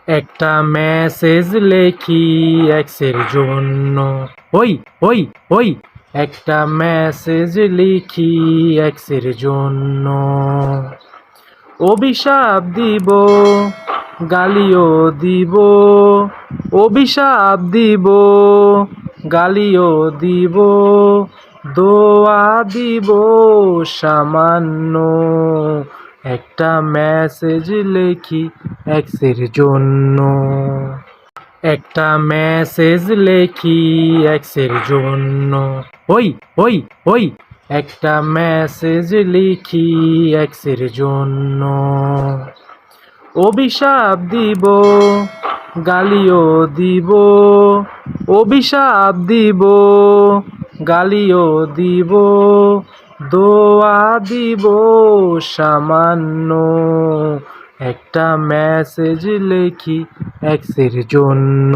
একটা মেসেজ লেখি এক্সের জন্য। ওই ওই ওই একটা মেসেজ লিখি এক্সের জন্য। অভিশাপ দিব, গালিও দিব, অভিশাপ দিব, গালিও দিব, দোয়া দিব সামান্য। একটা মেসেজ লিখি এক্সের জন্য। একটা মেসেজ লিখি এক্সের জন্য। ওই ওই ওই একটা মেসেজ লিখি এক্সের জন্য। অভিশাপ দিব, গালিও দিব, অভিশাপ দিব, গালিও দিব, দোয়া দিব সামান্য। একটা মেসেজ লিখি এক্সের জন্য।